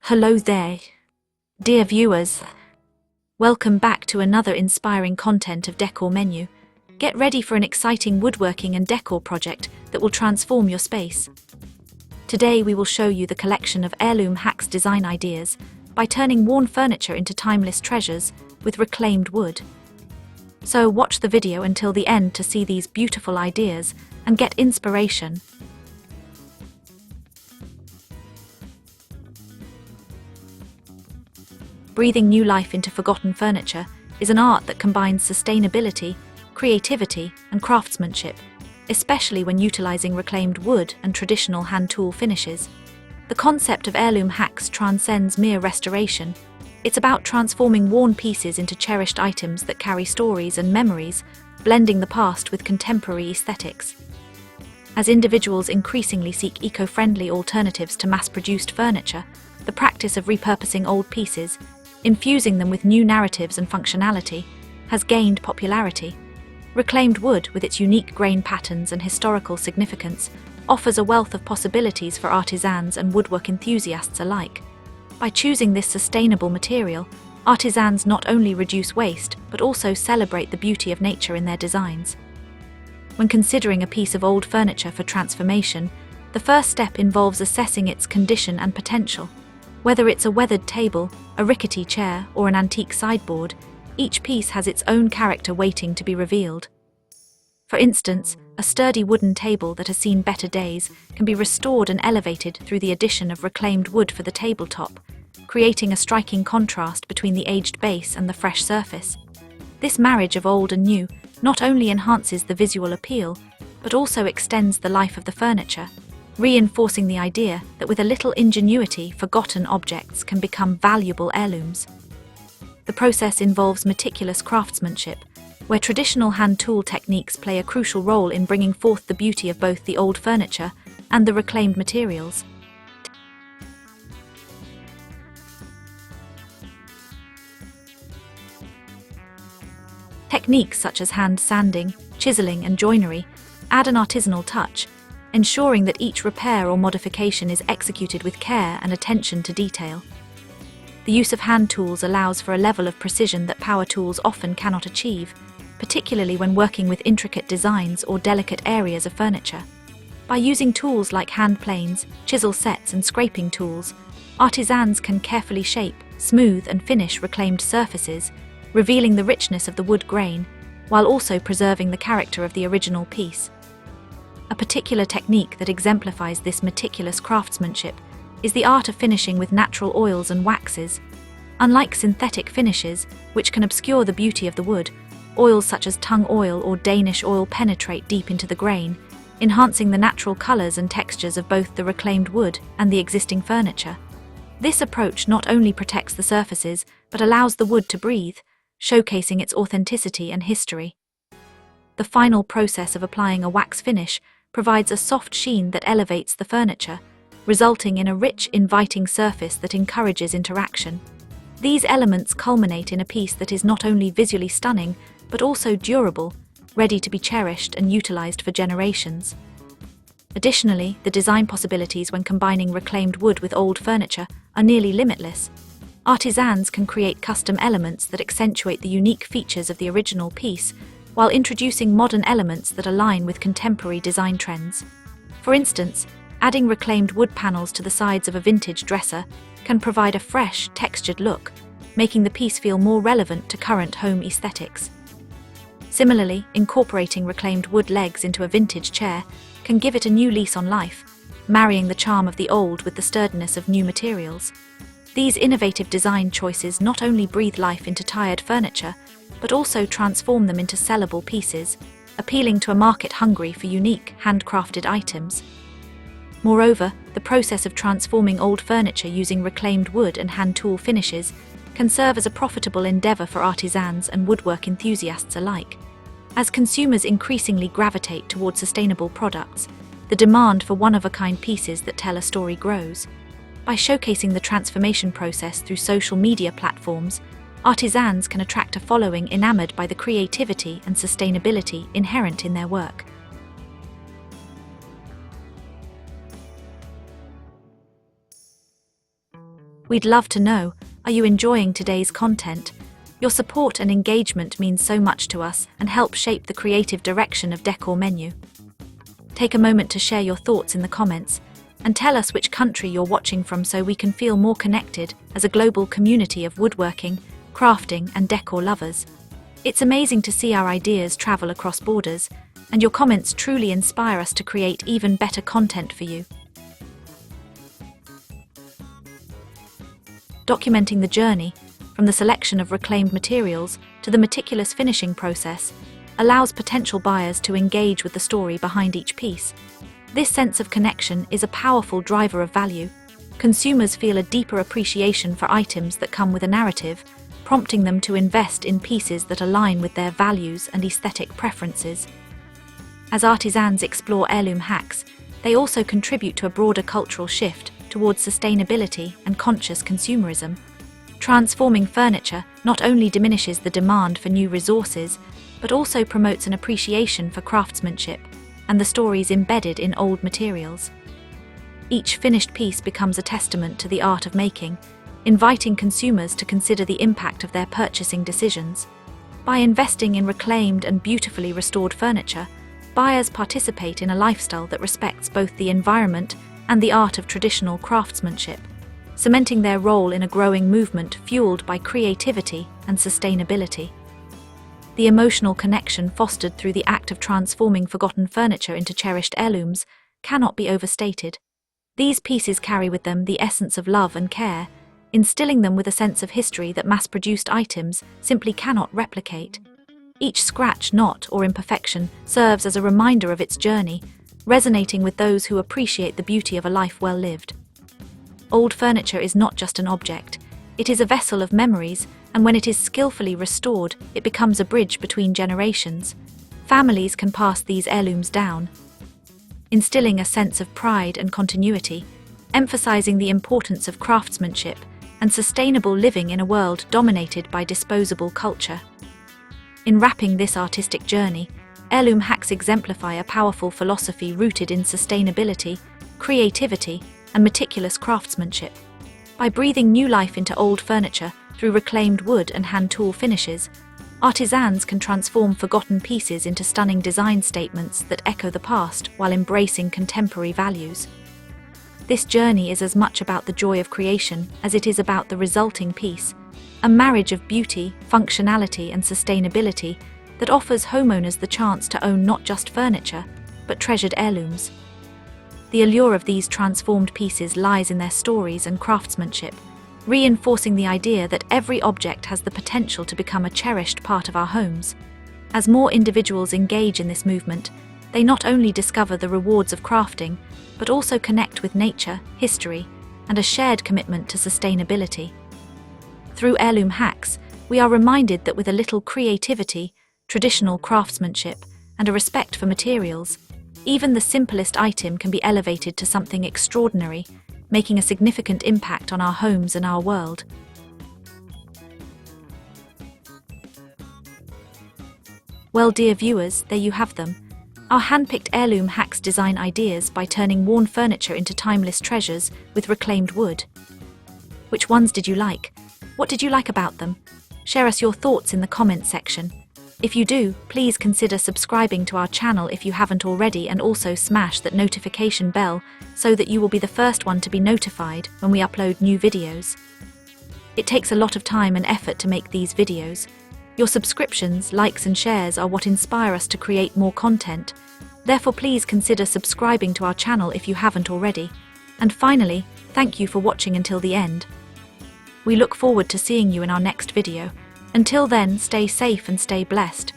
Hello there, dear viewers. Welcome back to another inspiring content of Decor Menu. Get ready for an exciting woodworking and decor project that will transform your space. Today we will show you the collection of heirloom hacks design ideas by turning worn furniture into timeless treasures with reclaimed wood. So watch the video until the end to see these beautiful ideas and get inspiration. Breathing new life into forgotten furniture is an art that combines sustainability, creativity, and craftsmanship, especially when utilizing reclaimed wood and traditional hand tool finishes. The concept of heirloom hacks transcends mere restoration. It's about transforming worn pieces into cherished items that carry stories and memories, blending the past with contemporary aesthetics. As individuals increasingly seek eco-friendly alternatives to mass-produced furniture, the practice of repurposing old pieces, infusing them with new narratives and functionality, has gained popularity. Reclaimed wood, with its unique grain patterns and historical significance, offers a wealth of possibilities for artisans and woodwork enthusiasts alike. By choosing this sustainable material, artisans not only reduce waste but also celebrate the beauty of nature in their designs. When considering a piece of old furniture for transformation, the first step involves assessing its condition and potential. Whether it's a weathered table, a rickety chair, or an antique sideboard, each piece has its own character waiting to be revealed. For instance, a sturdy wooden table that has seen better days can be restored and elevated through the addition of reclaimed wood for the tabletop, creating a striking contrast between the aged base and the fresh surface. This marriage of old and new not only enhances the visual appeal, but also extends the life of the furniture, reinforcing the idea that with a little ingenuity, forgotten objects can become valuable heirlooms. The process involves meticulous craftsmanship, where traditional hand tool techniques play a crucial role in bringing forth the beauty of both the old furniture and the reclaimed materials. Techniques such as hand sanding, chiseling, and joinery add an artisanal touch, ensuring that each repair or modification is executed with care and attention to detail. The use of hand tools allows for a level of precision that power tools often cannot achieve, particularly when working with intricate designs or delicate areas of furniture. By using tools like hand planes, chisel sets, and scraping tools, artisans can carefully shape, smooth, and finish reclaimed surfaces, revealing the richness of the wood grain, while also preserving the character of the original piece. A particular technique that exemplifies this meticulous craftsmanship is the art of finishing with natural oils and waxes. Unlike synthetic finishes, which can obscure the beauty of the wood, oils such as tung oil or Danish oil penetrate deep into the grain, enhancing the natural colors and textures of both the reclaimed wood and the existing furniture. This approach not only protects the surfaces, but allows the wood to breathe, showcasing its authenticity and history. The final process of applying a wax finish provides a soft sheen that elevates the furniture, resulting in a rich, inviting surface that encourages interaction. These elements culminate in a piece that is not only visually stunning, but also durable, ready to be cherished and utilized for generations. Additionally, the design possibilities when combining reclaimed wood with old furniture are nearly limitless. Artisans can create custom elements that accentuate the unique features of the original piece, while introducing modern elements that align with contemporary design trends. For instance, adding reclaimed wood panels to the sides of a vintage dresser can provide a fresh, textured look, making the piece feel more relevant to current home aesthetics. Similarly, incorporating reclaimed wood legs into a vintage chair can give it a new lease on life, marrying the charm of the old with the sturdiness of new materials. These innovative design choices not only breathe life into tired furniture, but also transform them into sellable pieces, appealing to a market hungry for unique, handcrafted items. Moreover, the process of transforming old furniture using reclaimed wood and hand tool finishes can serve as a profitable endeavor for artisans and woodwork enthusiasts alike. As consumers increasingly gravitate towards sustainable products, the demand for one-of-a-kind pieces that tell a story grows. By showcasing the transformation process through social media platforms, artisans can attract a following enamored by the creativity and sustainability inherent in their work. We'd love to know, are you enjoying today's content? Your support and engagement means so much to us and help shape the creative direction of Decor Menu. Take a moment to share your thoughts in the comments and tell us which country you're watching from so we can feel more connected as a global community of woodworking, crafting and decor lovers. It's amazing to see our ideas travel across borders, and your comments truly inspire us to create even better content for you. Documenting the journey, from the selection of reclaimed materials to the meticulous finishing process, allows potential buyers to engage with the story behind each piece. This sense of connection is a powerful driver of value. Consumers feel a deeper appreciation for items that come with a narrative, prompting them to invest in pieces that align with their values and aesthetic preferences. As artisans explore heirloom hacks, they also contribute to a broader cultural shift towards sustainability and conscious consumerism. Transforming furniture not only diminishes the demand for new resources, but also promotes an appreciation for craftsmanship and the stories embedded in old materials. Each finished piece becomes a testament to the art of making, inviting consumers to consider the impact of their purchasing decisions. By investing in reclaimed and beautifully restored furniture, buyers participate in a lifestyle that respects both the environment and the art of traditional craftsmanship, cementing their role in a growing movement fueled by creativity and sustainability. The emotional connection fostered through the act of transforming forgotten furniture into cherished heirlooms cannot be overstated. These pieces carry with them the essence of love and care, instilling them with a sense of history that mass-produced items simply cannot replicate. Each scratch, knot, or imperfection serves as a reminder of its journey, resonating with those who appreciate the beauty of a life well lived. Old furniture is not just an object, it is a vessel of memories, and when it is skillfully restored, it becomes a bridge between generations. Families can pass these heirlooms down, instilling a sense of pride and continuity, emphasizing the importance of craftsmanship and sustainable living in a world dominated by disposable culture. In wrapping this artistic journey, heirloom hacks exemplify a powerful philosophy rooted in sustainability, creativity, and meticulous craftsmanship. By breathing new life into old furniture through reclaimed wood and hand tool finishes, artisans can transform forgotten pieces into stunning design statements that echo the past while embracing contemporary values. This journey is as much about the joy of creation as it is about the resulting piece, a marriage of beauty, functionality, and sustainability that offers homeowners the chance to own not just furniture, but treasured heirlooms. The allure of these transformed pieces lies in their stories and craftsmanship, reinforcing the idea that every object has the potential to become a cherished part of our homes. As more individuals engage in this movement, they not only discover the rewards of crafting, but also connect with nature, history, and a shared commitment to sustainability. Through heirloom hacks, we are reminded that with a little creativity, traditional craftsmanship, and a respect for materials, even the simplest item can be elevated to something extraordinary, making a significant impact on our homes and our world. Well, dear viewers, there you have them. Our hand-picked heirloom hacks design ideas by turning worn furniture into timeless treasures with reclaimed wood. Which ones did you like? What did you like about them? Share us your thoughts in the comments section. If you do, please consider subscribing to our channel if you haven't already, and also smash that notification bell so that you will be the first one to be notified when we upload new videos. It takes a lot of time and effort to make these videos. Your subscriptions, likes and shares are what inspire us to create more content. Therefore, please consider subscribing to our channel if you haven't already. And finally, thank you for watching until the end. We look forward to seeing you in our next video. Until then, stay safe and stay blessed.